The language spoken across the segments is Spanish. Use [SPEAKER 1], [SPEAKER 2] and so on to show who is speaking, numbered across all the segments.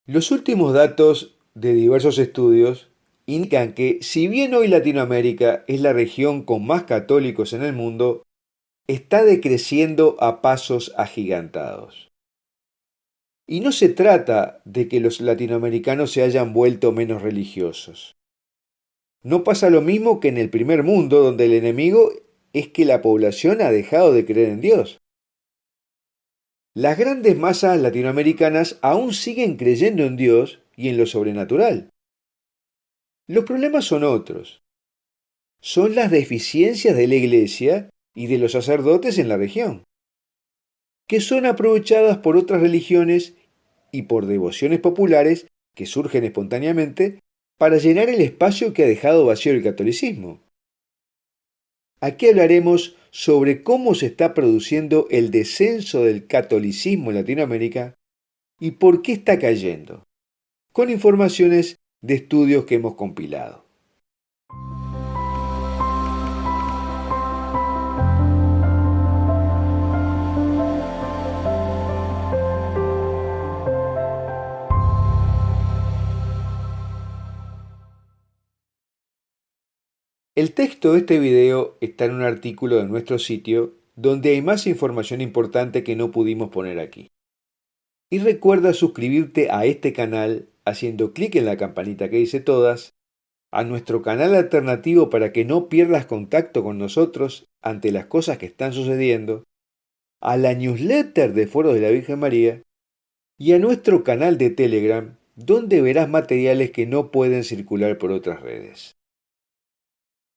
[SPEAKER 1] Los últimos datos de diversos estudios indican que, si bien hoy Latinoamérica es la región con más católicos en el mundo, está decreciendo a pasos agigantados. Y no se trata de que los latinoamericanos se hayan vuelto menos religiosos. No pasa lo mismo que en el primer mundo, donde el enemigo es que la población ha dejado de creer en Dios. Las grandes masas latinoamericanas aún siguen creyendo en Dios y en lo sobrenatural. Los problemas son otros. Son las deficiencias de la Iglesia y de los sacerdotes en la región, que son aprovechadas por otras religiones y por devociones populares que surgen espontáneamente para llenar el espacio que ha dejado vacío el catolicismo. Aquí hablaremos sobre cómo se está produciendo el descenso del catolicismo en Latinoamérica y por qué está cayendo, con informaciones de estudios que hemos compilado. El texto de este video está en un artículo de nuestro sitio donde hay más información importante que no pudimos poner aquí. Y recuerda suscribirte a este canal haciendo clic en la campanita que dice todas, a nuestro canal alternativo para que no pierdas contacto con nosotros ante las cosas que están sucediendo, a la newsletter de Foros de la Virgen María y a nuestro canal de Telegram, donde verás materiales que no pueden circular por otras redes.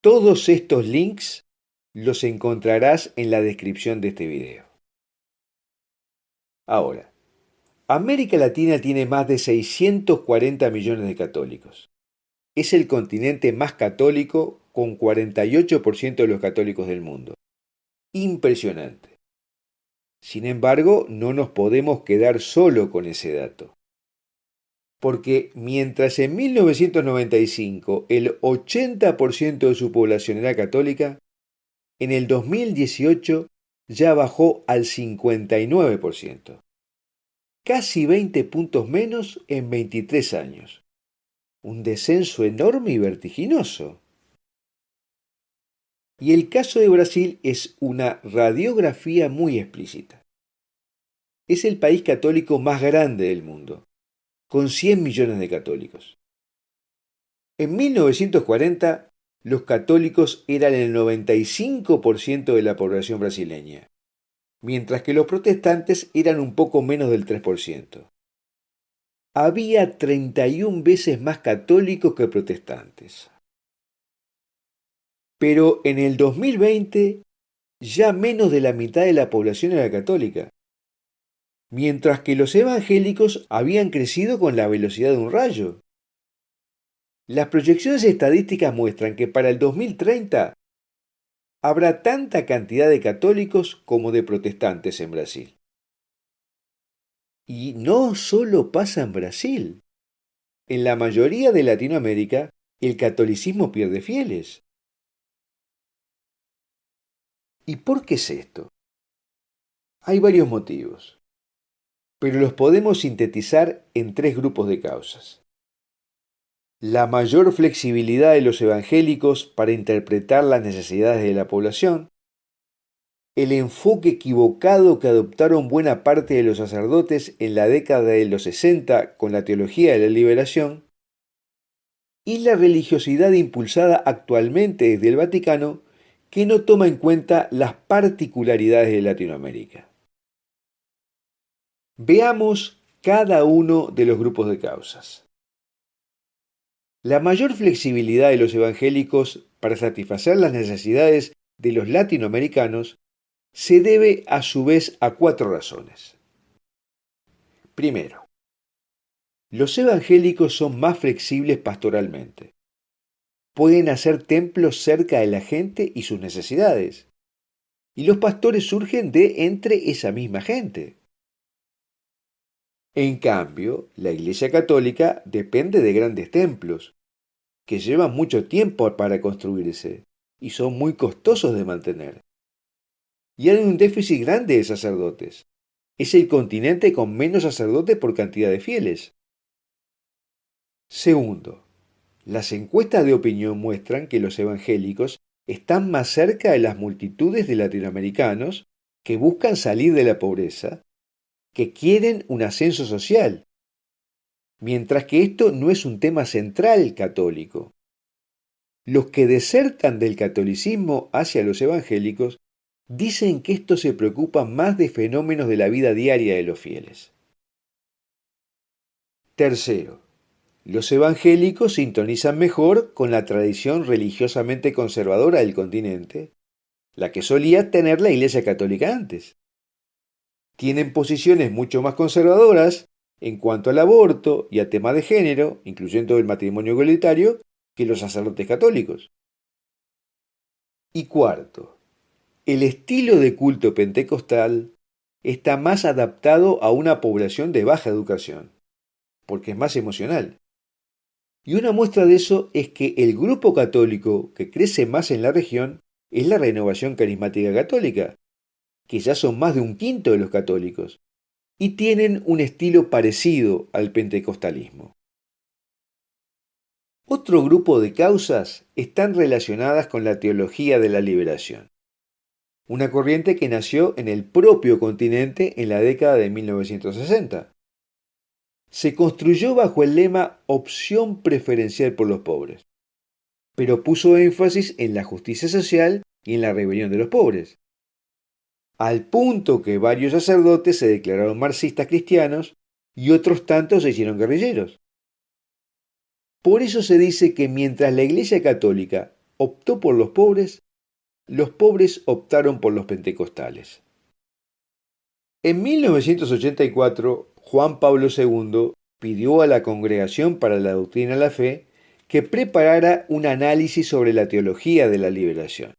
[SPEAKER 1] Todos estos links los encontrarás en la descripción de este video. Ahora, América Latina tiene más de 640 millones de católicos. Es el continente más católico con 48% de los católicos del mundo. Impresionante. Sin embargo, no nos podemos quedar solo con ese dato. Porque mientras en 1995 el 80% de su población era católica, en el 2018 ya bajó al 59%. Casi 20 puntos menos en 23 años. Un descenso enorme y vertiginoso. Y el caso de Brasil es una radiografía muy explícita. Es el país católico más grande del mundo, con 100 millones de católicos. En 1940, los católicos eran el 95% de la población brasileña, mientras que los protestantes eran un poco menos del 3%. Había 31 veces más católicos que protestantes. Pero en el 2020 ya menos de la mitad de la población era católica, mientras que los evangélicos habían crecido con la velocidad de un rayo. Las proyecciones estadísticas muestran que para el 2030 habrá tanta cantidad de católicos como de protestantes en Brasil. Y no solo pasa en Brasil. En la mayoría de Latinoamérica, el catolicismo pierde fieles. ¿Y por qué es esto? Hay varios motivos, pero los podemos sintetizar en tres grupos de causas. La mayor flexibilidad de los evangélicos para interpretar las necesidades de la población, el enfoque equivocado que adoptaron buena parte de los sacerdotes en la década de los 60 con la teología de la liberación, y la religiosidad impulsada actualmente desde el Vaticano que no toma en cuenta las particularidades de Latinoamérica. Veamos cada uno de los grupos de causas. La mayor flexibilidad de los evangélicos para satisfacer las necesidades de los latinoamericanos se debe a su vez a cuatro razones. Primero, los evangélicos son más flexibles pastoralmente. Pueden hacer templos cerca de la gente y sus necesidades. Y los pastores surgen de entre esa misma gente. En cambio, la Iglesia Católica depende de grandes templos, que llevan mucho tiempo para construirse y son muy costosos de mantener. Y hay un déficit grande de sacerdotes. Es el continente con menos sacerdotes por cantidad de fieles. Segundo, las encuestas de opinión muestran que los evangélicos están más cerca de las multitudes de latinoamericanos que buscan salir de la pobreza, que quieren un ascenso social, mientras que esto no es un tema central católico. Los que desertan del catolicismo hacia los evangélicos dicen que estos se preocupan más de fenómenos de la vida diaria de los fieles. Tercero, los evangélicos sintonizan mejor con la tradición religiosamente conservadora del continente, la que solía tener la Iglesia Católica antes. Tienen posiciones mucho más conservadoras en cuanto al aborto y a temas de género, incluyendo el matrimonio igualitario, que los sacerdotes católicos. Y cuarto, el estilo de culto pentecostal está más adaptado a una población de baja educación, porque es más emocional. Y una muestra de eso es que el grupo católico que crece más en la región es la Renovación Carismática Católica, que ya son más de un quinto de los católicos, y tienen un estilo parecido al pentecostalismo. Otro grupo de causas están relacionadas con la teología de la liberación, una corriente que nació en el propio continente en la década de 1960. Se construyó bajo el lema opción preferencial por los pobres, pero puso énfasis en la justicia social y en la rebelión de los pobres, al punto que varios sacerdotes se declararon marxistas cristianos y otros tantos se hicieron guerrilleros. Por eso se dice que mientras la Iglesia Católica optó por los pobres optaron por los pentecostales. En 1984, Juan Pablo II pidió a la Congregación para la Doctrina de la Fe que preparara un análisis sobre la teología de la liberación.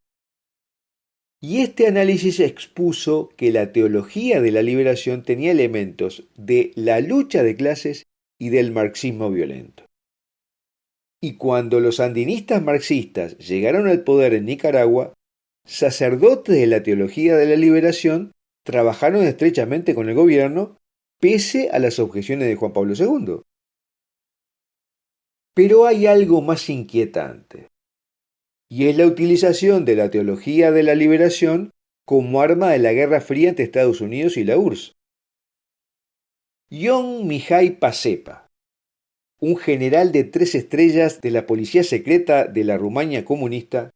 [SPEAKER 1] Y este análisis expuso que la teología de la liberación tenía elementos de la lucha de clases y del marxismo violento. Y cuando los sandinistas marxistas llegaron al poder en Nicaragua, sacerdotes de la teología de la liberación trabajaron estrechamente con el gobierno pese a las objeciones de Juan Pablo II. Pero hay algo más inquietante, y es la utilización de la teología de la liberación como arma de la Guerra Fría entre Estados Unidos y la URSS. Ion Mihai Pacepa, un general de 3 estrellas de la policía secreta de la Rumania comunista,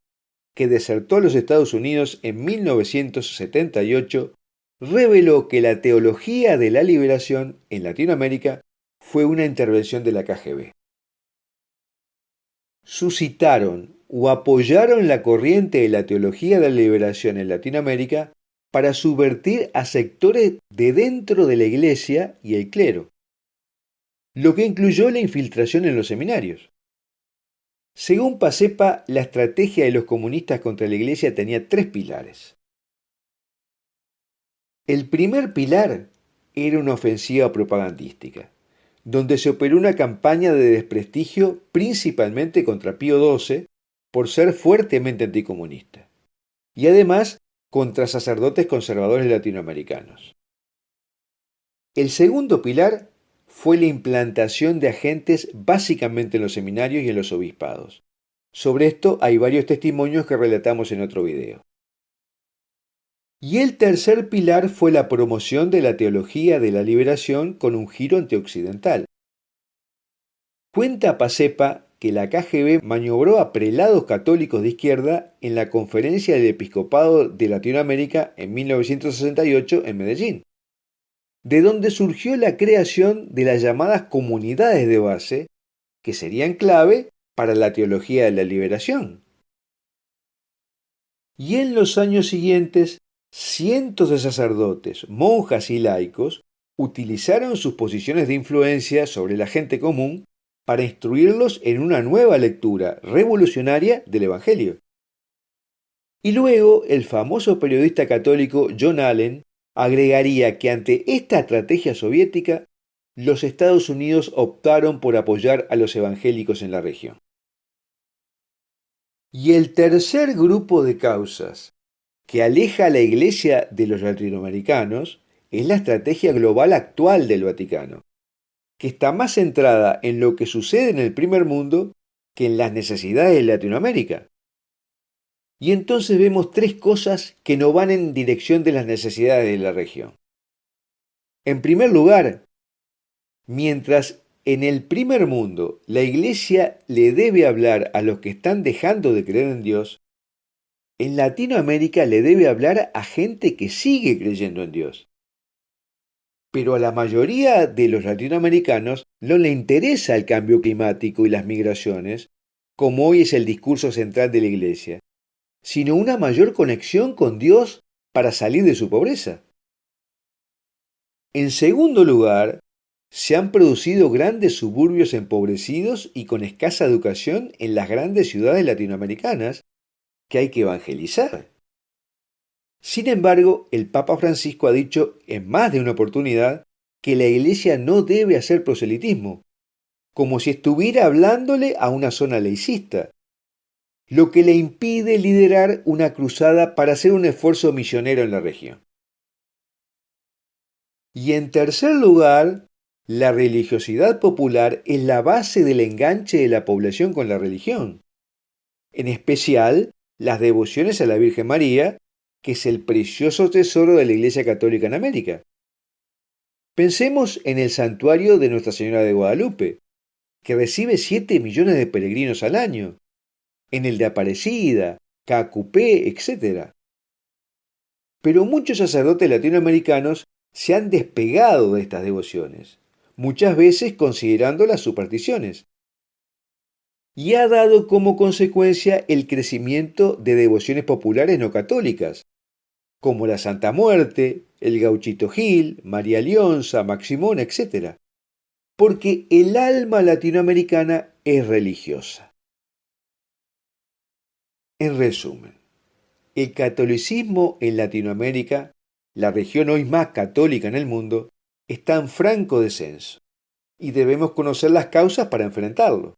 [SPEAKER 1] que desertó a los Estados Unidos en 1978, reveló que la teología de la liberación en Latinoamérica fue una intervención de la KGB. Suscitaron o apoyaron la corriente de la teología de la liberación en Latinoamérica para subvertir a sectores de dentro de la Iglesia y el clero, lo que incluyó la infiltración en los seminarios. Según Pacepa, la estrategia de los comunistas contra la Iglesia tenía 3 pilares. El primer pilar era una ofensiva propagandística, donde se operó una campaña de desprestigio principalmente contra Pío XII por ser fuertemente anticomunista, y además contra sacerdotes conservadores latinoamericanos. El segundo pilar fue la implantación de agentes básicamente en los seminarios y en los obispados. Sobre esto hay varios testimonios que relatamos en otro video. Y el tercer pilar fue la promoción de la teología de la liberación con un giro antioccidental. Cuenta Pacepa que la KGB maniobró a prelados católicos de izquierda en la Conferencia del Episcopado de Latinoamérica en 1968 en Medellín, de donde surgió la creación de las llamadas comunidades de base, que serían clave para la teología de la liberación. Y en los años siguientes, cientos de sacerdotes, monjas y laicos utilizaron sus posiciones de influencia sobre la gente común para instruirlos en una nueva lectura revolucionaria del Evangelio. Y luego el famoso periodista católico John Allen agregaría que ante esta estrategia soviética, los Estados Unidos optaron por apoyar a los evangélicos en la región. Y el tercer grupo de causas que aleja a la Iglesia de los latinoamericanos es la estrategia global actual del Vaticano, que está más centrada en lo que sucede en el primer mundo que en las necesidades de Latinoamérica. Y entonces vemos tres cosas que no van en dirección de las necesidades de la región. En primer lugar, mientras en el primer mundo la Iglesia le debe hablar a los que están dejando de creer en Dios, en Latinoamérica le debe hablar a gente que sigue creyendo en Dios. Pero a la mayoría de los latinoamericanos no le interesa el cambio climático y las migraciones, como hoy es el discurso central de la Iglesia, sino una mayor conexión con Dios para salir de su pobreza. En segundo lugar, se han producido grandes suburbios empobrecidos y con escasa educación en las grandes ciudades latinoamericanas que hay que evangelizar. Sin embargo, el Papa Francisco ha dicho en más de una oportunidad que la Iglesia no debe hacer proselitismo, como si estuviera hablándole a una zona laicista, lo que le impide liderar una cruzada para hacer un esfuerzo misionero en la región. Y en tercer lugar, la religiosidad popular es la base del enganche de la población con la religión, en especial las devociones a la Virgen María, que es el precioso tesoro de la Iglesia Católica en América. Pensemos en el santuario de Nuestra Señora de Guadalupe, que recibe 7 millones de peregrinos al año, en el de Aparecida, Cacupé, etc. Pero muchos sacerdotes latinoamericanos se han despegado de estas devociones, muchas veces considerándolas supersticiones, y ha dado como consecuencia el crecimiento de devociones populares no católicas, como la Santa Muerte, el Gauchito Gil, María Leonza, Maximón, etc. Porque el alma latinoamericana es religiosa. En resumen, el catolicismo en Latinoamérica, la región hoy más católica en el mundo, está en franco descenso, y debemos conocer las causas para enfrentarlo.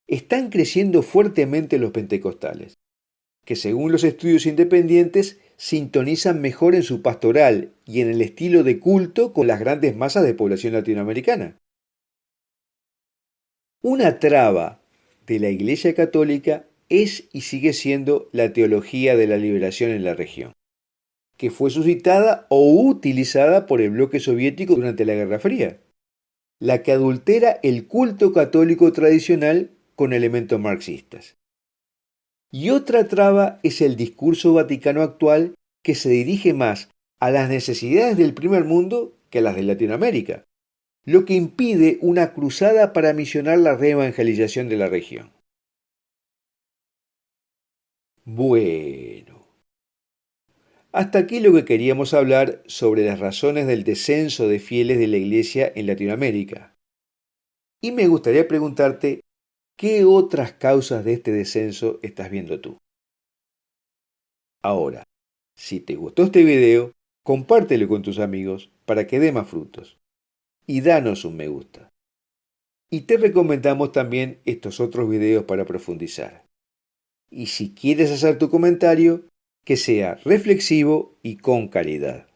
[SPEAKER 1] Están creciendo fuertemente los pentecostales, que según los estudios independientes sintonizan mejor en su pastoral y en el estilo de culto con las grandes masas de población latinoamericana. Una traba de la Iglesia Católica es y sigue siendo la teología de la liberación en la región, que fue suscitada o utilizada por el bloque soviético durante la Guerra Fría, la que adultera el culto católico tradicional con elementos marxistas. Y otra traba es el discurso vaticano actual que se dirige más a las necesidades del primer mundo que a las de Latinoamérica, lo que impide una cruzada para misionar la reevangelización de la región. Bueno, hasta aquí lo que queríamos hablar sobre las razones del descenso de fieles de la Iglesia en Latinoamérica. Y me gustaría preguntarte, ¿qué otras causas de este descenso estás viendo tú? Ahora, si te gustó este video, compártelo con tus amigos para que dé más frutos. Y danos un me gusta. Y te recomendamos también estos otros videos para profundizar. Y si quieres hacer tu comentario, que sea reflexivo y con calidad.